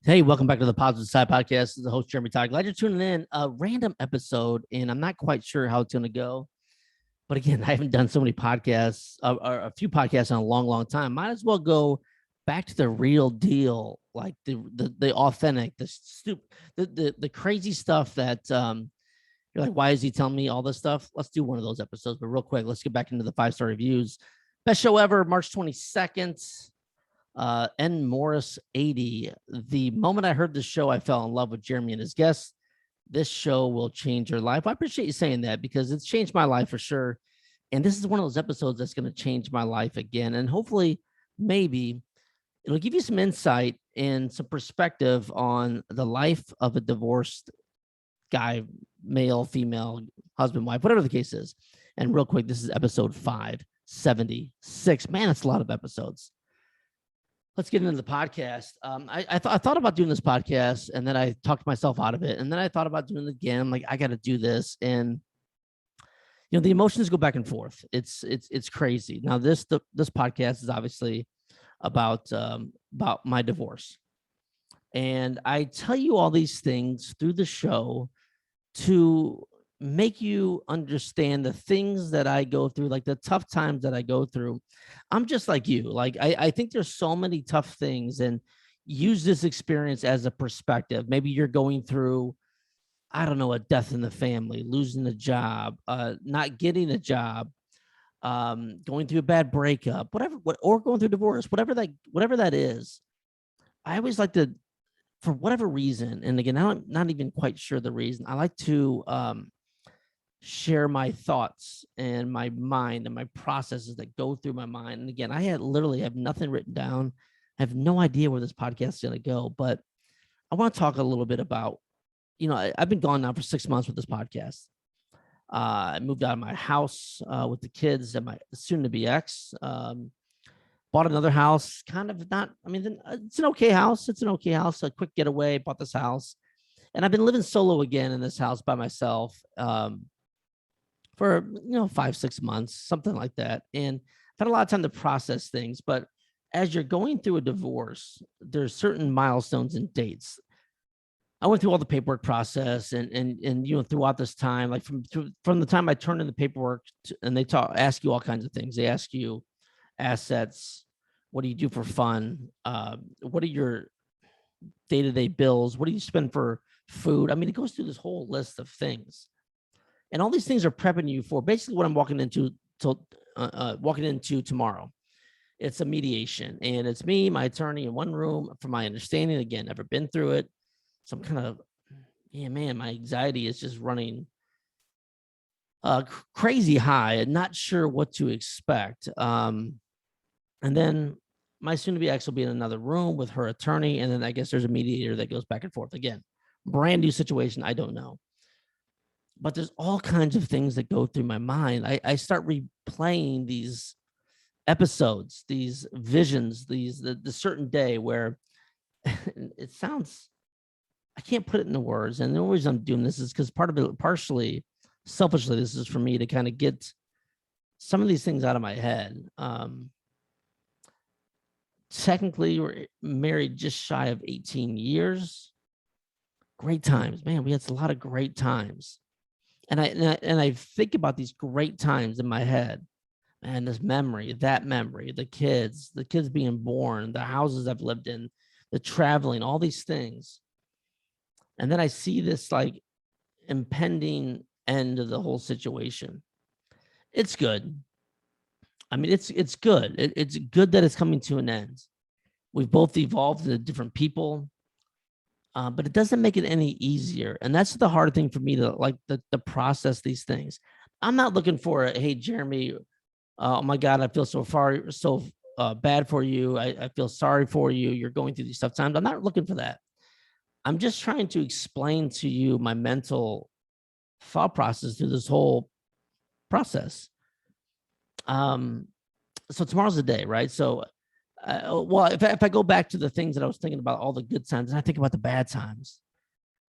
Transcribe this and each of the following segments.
Hey, welcome back to the Positive Side Podcast. This is the host, Jeremy Todd. Glad you're tuning in. A random episode, and I'm not quite sure how it's going to go. But again, I haven't done so many podcasts, or a few podcasts in a long, long time. Might as well go back to the real deal, like the authentic, the crazy stuff that you're like, why is he telling me all this stuff? Let's do one of those episodes. But real quick, let's get back into the 5-star reviews. Best show ever, March 22nd. N Morris 80. The moment I heard this show, I fell in love with Jeremy and his guests. This show will change your life. I appreciate you saying that because it's changed my life for sure. And this is one of those episodes that's going to change my life again. And hopefully, maybe it'll give you some insight and some perspective on the life of a divorced guy, male, female, husband, wife, whatever the case is. And real quick, this is episode 576. Man, it's a lot of episodes. Let's get into the podcast. I thought about doing this podcast, and then I talked myself out of it, and then I thought about doing it again. I'm like, I got to do this, and the emotions go back and forth. It's crazy. Now this podcast is obviously about my divorce, and I tell you all these things through the show to make you understand the things that I go through, like the tough times that I go through. I'm just like you. Like I think there's so many tough things, and use this experience as a perspective. Maybe you're going through, I don't know, a death in the family, losing a job, not getting a job, going through a bad breakup, or going through divorce, whatever that is. I always like to, for whatever reason, and again, I'm not even quite sure the reason, I like to share my thoughts and my mind and my processes that go through my mind. And again, I literally have nothing written down. I have no idea where this podcast is going to go, but I want to talk a little bit about, I've been gone now for 6 months with this podcast. I moved out of my house with the kids and my soon-to-be ex. Bought another house, it's an okay house. It's an okay house. A quick getaway, bought this house. And I've been living solo again in this house by myself. For 5-6 months, something like that. And I've had a lot of time to process things. But as you're going through a divorce, there's certain milestones and dates. I went through all the paperwork process, and throughout this time, like from the time I turned in the paperwork, and they ask you all kinds of things. They ask you assets, what do you do for fun, what are your day-to-day bills, what do you spend for food? I mean, it goes through this whole list of things. And all these things are prepping you for basically what I'm walking into tomorrow. It's a mediation, and it's me, my attorney, in one room. From my understanding, again, never been through it. Some kind of, my anxiety is just running crazy high and not sure what to expect. And then my soon-to-be ex will be in another room with her attorney, and then I guess there's a mediator that goes back and forth. Again, brand new situation. I don't know. But there's all kinds of things that go through my mind. I start replaying these episodes, these visions, the certain day where it sounds, I can't put it into words. And the only reason I'm doing this is because partially, selfishly, this is for me to kind of get some of these things out of my head. Technically, we're married just shy of 18 years. Great times, man. We had a lot of great times. And I think about these great times in my head, and this memory, the kids being born, the houses I've lived in, the traveling, all these things. And then I see this like impending end of the whole situation. It's good. I mean, it's good. It's good that it's coming to an end. We've both evolved into different people. But it doesn't make it any easier. And that's the hard thing for me to like to process these things. I'm not looking for hey, Jeremy, oh my God, I feel so bad for you. I feel sorry for you. You're going through these tough times. I'm not looking for that. I'm just trying to explain to you my mental thought process through this whole process. So tomorrow's the day, right? So if I go back to the things that I was thinking about, all the good times, and I think about the bad times.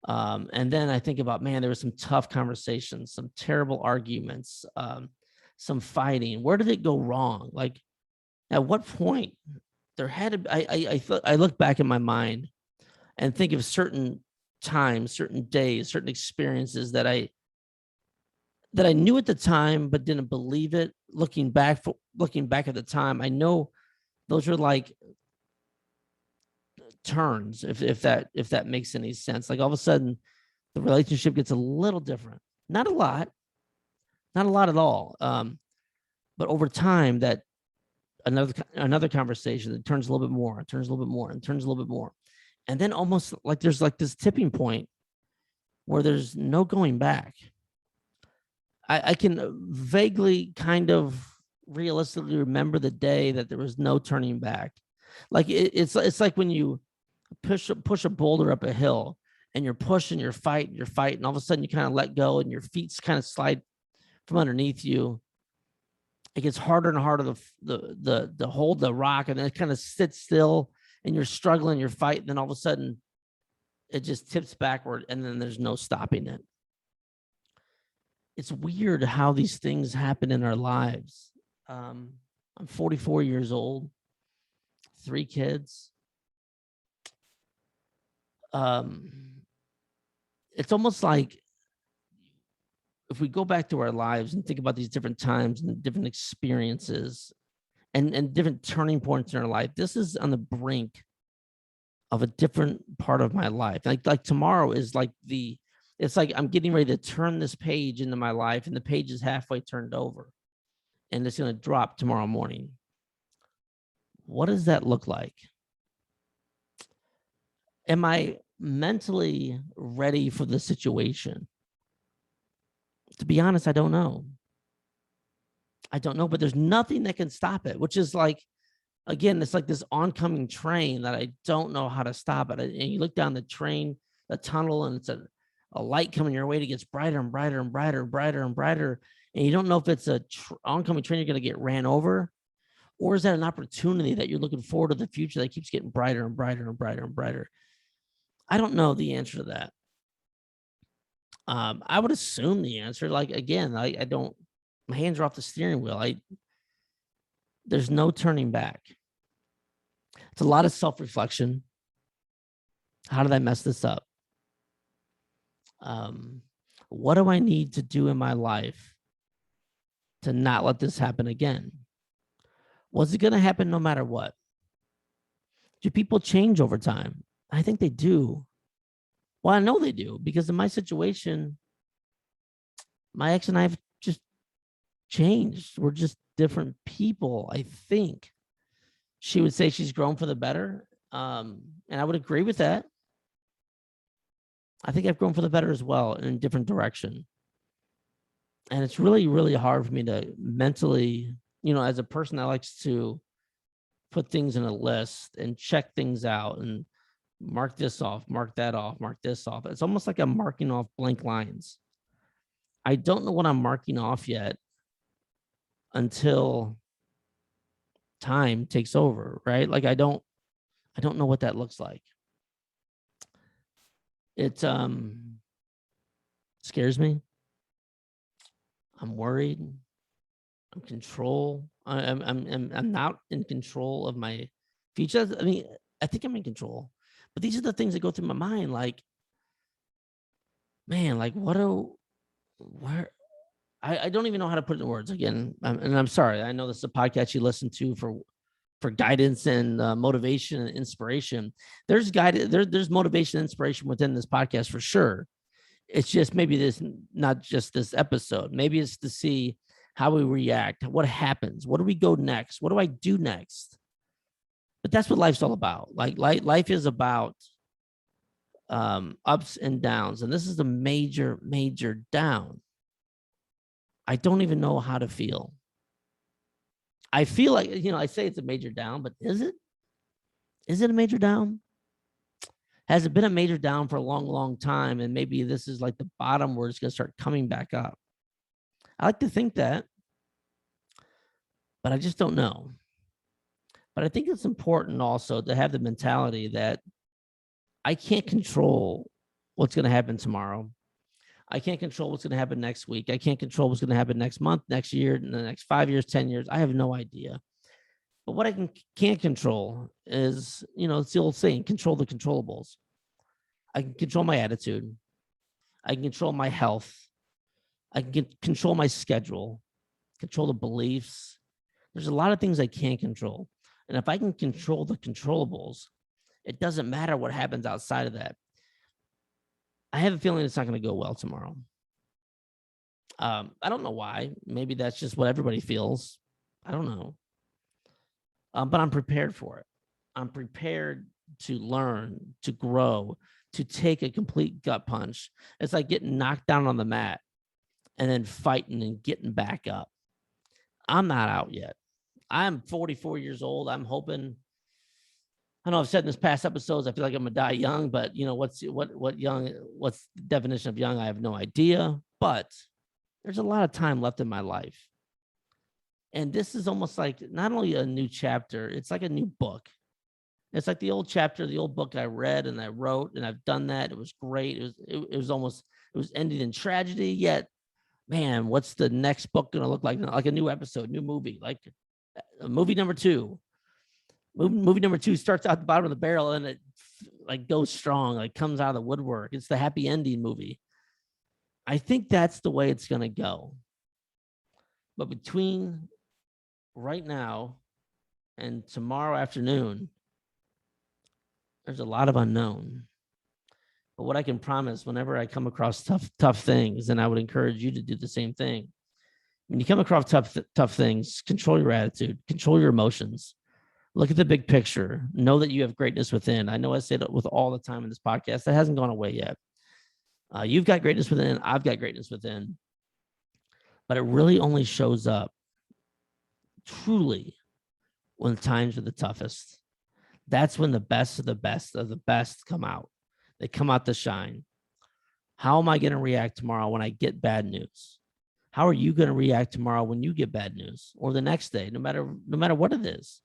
And then I think about, man, there were some tough conversations, some terrible arguments, some fighting. Where did it go wrong? Like, at what point there had to be, I look back in my mind and think of certain times, certain days, certain experiences that I knew at the time but didn't believe it. Looking back at the time, I know those are like turns, if that makes any sense. Like all of a sudden the relationship gets a little different. Not a lot at all. But over time, that another conversation that turns a little bit more, turns a little bit more, and turns a little bit more. And then almost like there's like this tipping point where there's no going back. I can vaguely kind of realistically remember the day that there was no turning back. Like it's like when you push a boulder up a hill and you're pushing, you're fighting, and all of a sudden you kind of let go and your feet kind of slide from underneath you. It gets harder and harder to hold the rock, and then it kind of sits still and you're struggling, you're fighting, and then all of a sudden it just tips backward and then there's no stopping it. It's weird how these things happen in our lives. I'm 44 years old, 3 kids. It's almost like if we go back to our lives and think about these different times and different experiences and different turning points in our life, this is on the brink of a different part of my life. Like tomorrow is like it's like I'm getting ready to turn this page into my life, and the page is halfway turned over and it's going to drop tomorrow morning. What does that look like? Am I mentally ready for the situation? To be honest, I don't know. But there's nothing that can stop it, which is like, again, it's like this oncoming train that I don't know how to stop it. And you look down the train, the tunnel, and it's a light coming your way. It gets brighter and brighter and brighter and brighter and brighter. And you don't know if it's a oncoming train you're going to get ran over, or is that an opportunity that you're looking forward to the future that keeps getting brighter and brighter and brighter and brighter? I don't know the answer to that. I would assume the answer. Like, again, I don't, my hands are off the steering wheel. There's no turning back. It's a lot of self-reflection. How did I mess this up? What do I need to do in my life to not let this happen again? Was it going to happen no matter what? Do people change over time? I think they do. Well, I know they do, because in my situation, my ex and I have just changed. We're just different people, I think. She would say she's grown for the better. And I would agree with that. I think I've grown for the better as well, in a different direction. And it's really, really hard for me to mentally, as a person that likes to put things in a list and check things out and mark this off, mark that off, mark this off. It's almost like I'm marking off blank lines. I don't know what I'm marking off yet until time takes over, right? Like I don't know what that looks like. It scares me. I'm worried. I'm control. I'm not in control of my future. I mean, I think I'm in control, but these are the things that go through my mind. Like, man, like I don't even know how to put it in words again. And I'm sorry. I know this is a podcast you listen to for guidance and motivation and inspiration. There's there's motivation and inspiration within this podcast for sure. It's just maybe this, not just this episode. Maybe it's to see how we react, what happens, what do we go next, what do I do next? But that's what life's all about. Like life is about ups and downs, and this is a major, major down. I don't even know how to feel. I feel like, I say it's a major down, but is it? Is it a major down? Has it been a major down for a long, long time? And maybe this is like the bottom where it's going to start coming back up. I like to think that, but I just don't know. But I think it's important also to have the mentality that I can't control what's going to happen tomorrow. I can't control what's going to happen next week. I can't control what's going to happen next month, next year, in the next 5 years, 10 years. I have no idea. But what I can't control is, it's the old saying, control the controllables. I can control my attitude. I can control my health. I can control my schedule, control the beliefs. There's a lot of things I can't control. And if I can control the controllables, it doesn't matter what happens outside of that. I have a feeling it's not going to go well tomorrow. I don't know why. Maybe that's just what everybody feels. I don't know. But I'm prepared for it. I'm prepared to learn, to grow, to take a complete gut punch. It's like getting knocked down on the mat and then fighting and getting back up. I'm not out yet. I'm 44 years old. I'm hoping. I know I've said in this past episodes, I feel like I'm gonna die young, but what's young? What's the definition of young? I have no idea. But there's a lot of time left in my life, and this is almost like not only a new chapter, it's like a new book. It's like the old chapter, the old book I read and I wrote, and I've done that. It was great. It was ending in tragedy. Yet, man, what's the next book gonna look like? Like a new episode, new movie, like movie number 2. Movie number 2 starts out the bottom of the barrel and it like goes strong, like comes out of the woodwork. It's the happy ending movie. I think that's the way it's gonna go. But between right now and tomorrow afternoon, there's a lot of unknown. But what I can promise, whenever I come across tough things, and I would encourage you to do the same thing. When you come across tough things, control your attitude, control your emotions. Look at the big picture. Know that you have greatness within. I know I say that with all the time in this podcast. That hasn't gone away yet. You've got greatness within. I've got greatness within. But it really only shows up truly when times are the toughest. That's when the best of the best of the best come out. They come out to shine. How am I going to react tomorrow when I get bad news? How are you going to react tomorrow when you get bad news, or the next day, no matter what it is?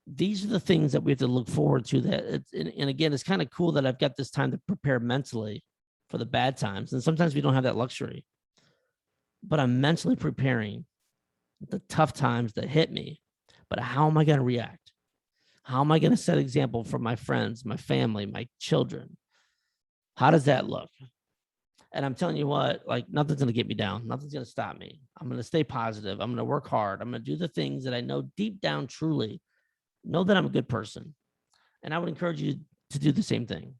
These are the things that we have to look forward to. And again, it's kind of cool that I've got this time to prepare mentally for the bad times. And sometimes we don't have that luxury, but I'm mentally preparing the tough times that hit me. But how am I going to react? How am I going to set example for my friends, my family, my children? How does that look? And I'm telling you what, like nothing's going to get me down. Nothing's going to stop me. I'm going to stay positive. I'm going to work hard. I'm going to do the things that I know deep down truly know that I'm a good person. And I would encourage you to do the same thing.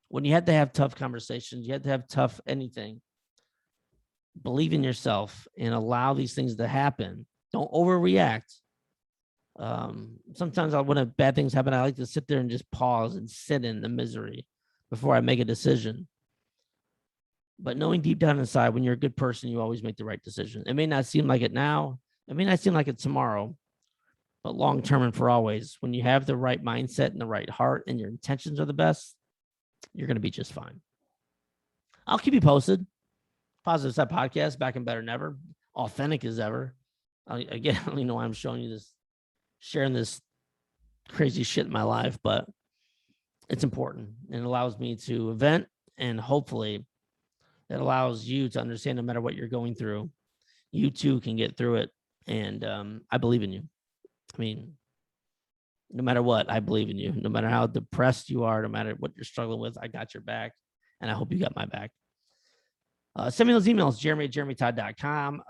When you have to have tough conversations, you have to have tough anything. Believe in yourself and allow these things to happen. Don't overreact. Sometimes when bad things happen, I like to sit there and just pause and sit in the misery before I make a decision. But knowing deep down inside, when you're a good person, you always make the right decision. It may not seem like it now. It may not seem like it tomorrow. But long-term and for always, when you have the right mindset and the right heart and your intentions are the best, you're going to be just fine. I'll keep you posted. Positive Side Podcast, back and better than ever. Authentic as ever. Again, I don't even know why I'm showing you this, sharing this crazy shit in my life, but it's important. And it allows me to vent, and hopefully it allows you to understand no matter what you're going through, you too can get through it. And I believe in you. I mean, no matter what, I believe in you. No matter how depressed you are, no matter what you're struggling with, I got your back. And I hope you got my back. Send me those emails, jeremy@jeremytodd.com.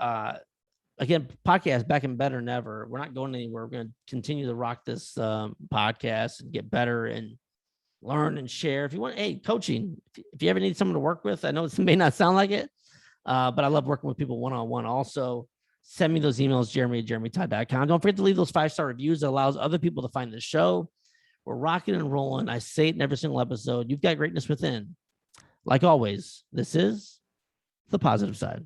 Again, podcast back and better than ever. We're not going anywhere. We're going to continue to rock this podcast and get better and learn and share. If you want, hey, coaching, if you ever need someone to work with, I know it may not sound like it, but I love working with people one-on-one also. Send me those emails, jeremy@jeremytodd.com. Don't forget to leave those 5-star reviews. That allows other people to find the show. We're rocking and rolling. I say it in every single episode. You've got greatness within. Like always, this is The Positive Side.